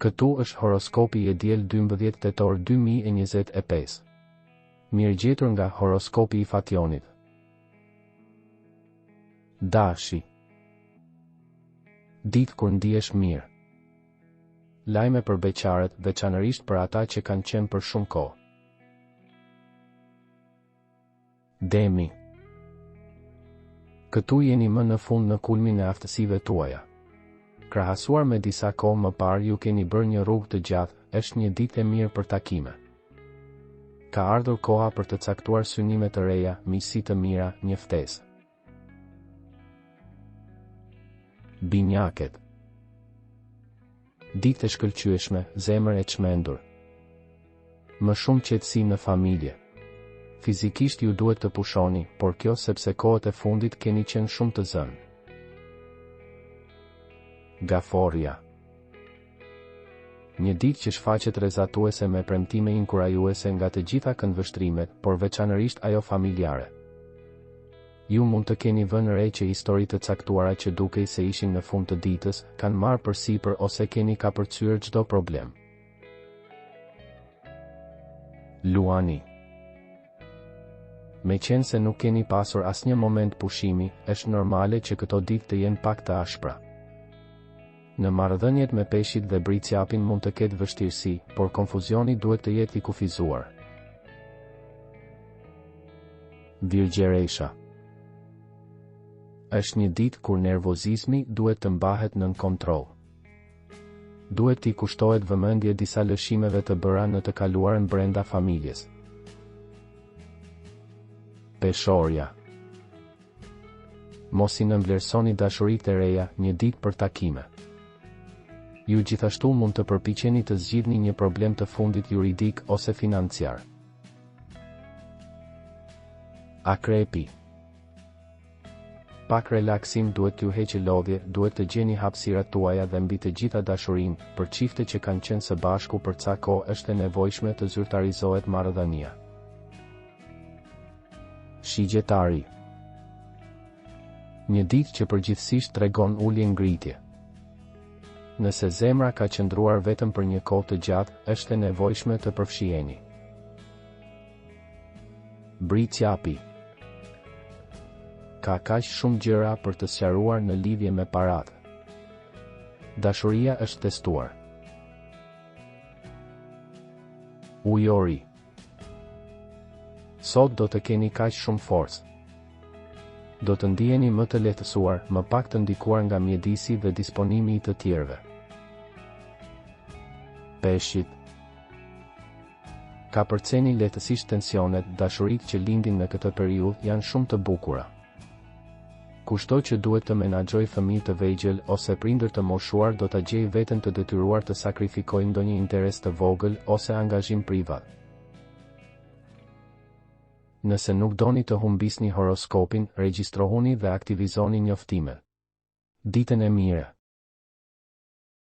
Këtu është horoskopi i diel 12 tetor 2025. Mirëgjetur nga horoskopi i Fationit. Dashi. Ditë kur ndihesh mirë. Lajme për beqarët, veçanërisht për ata që kanë qenë për shumë kohë. Demi. Këtu jeni më në fund në kulmin e aftësive tuaja. Krahasuar me disa kohë më parë ju keni bërë një rrugë të gjatë, është një ditë e mirë për takime. Ka ardhur koha për të caktuar synime të reja, miqësi të mira, një ftesë. Binjaket. Ditë e shkëlqyeshme, zemër e çmendur. Më shumë qetësi në familje. Fizikisht ju duhet të pushoni, por kjo sepse kohët e fundit keni qenë shumë të zënë. Gaforja. Një ditë që shfaqet rrezatuese me premtime inkurajuese nga të gjitha këndvështrimet, por veçanërisht ajo familjare. Ju mund të keni vënë re që histori të caktuara që dukej se ishin në fund të ditës, kanë marrë përsipër ose keni kapërcyer çdo problem. Luani. Meqense nuk keni pasur asnjë moment pushimi, është normale që këto ditë të jenë pak të ashpra. Në marrëdhëniet me peshqit dhe bricjapin mund të ketë vështirësi, por konfuzioni duhet të jetë i kufizuar. Virgjeresha. Është një ditë kur nervozizmi duhet të mbahet nën kontroll. Duhet t'i kushtohet vëmendje disa lëshimeve të bëra në të kaluarën brenda familjes. Peshorja. Mos i nënvlerësoni dashuritë e reja, një ditë për takime. Ju gjithashtu mund të përpiqeni të zgjidhni një problem të fundit juridik ose financiar. Akrepi. Pak relaksim duhet t'ju heqë lodhje, duhet të gjeni hapësirat tuaja dhe mbi të gjitha dashurinë, për çifte që kanë qenë së bashku për ca kohë është e nevojshme të zyrtarizohet marrëdhënia. Shigjetari. Një ditë që përgjithsisht tregon ulje ngritje. Nëse zemra ka qëndruar vetëm për një kohë të gjatë, është e nevojshme të përfshiheni. Bricjapi. Ka kaq shumë gjëra për të sqaruar në lidhje me paratë. Dashuria është testuar. Ujori. Sot do të keni kaq shumë forcë. Do të ndiheni më të lehtësuar, më pak të ndikuar nga mjedisi dhe disponimi i të tjerëve. Peshqit. Ka përceni lehtësisht tensionet, dashuritë që lindin në këtë periudhë janë shumë të bukura. Kushto që duhet të menaxhoj fëmijë të vegjël ose prindër të moshuar do ta gjejë veten të detyruar të sakrifikojë ndonjë interes të vogël ose angazhim privat. Nëse nuk doni të humbisni horoskopin, regjistrohuni dhe aktivizoni njoftimet. Ditën e mirë.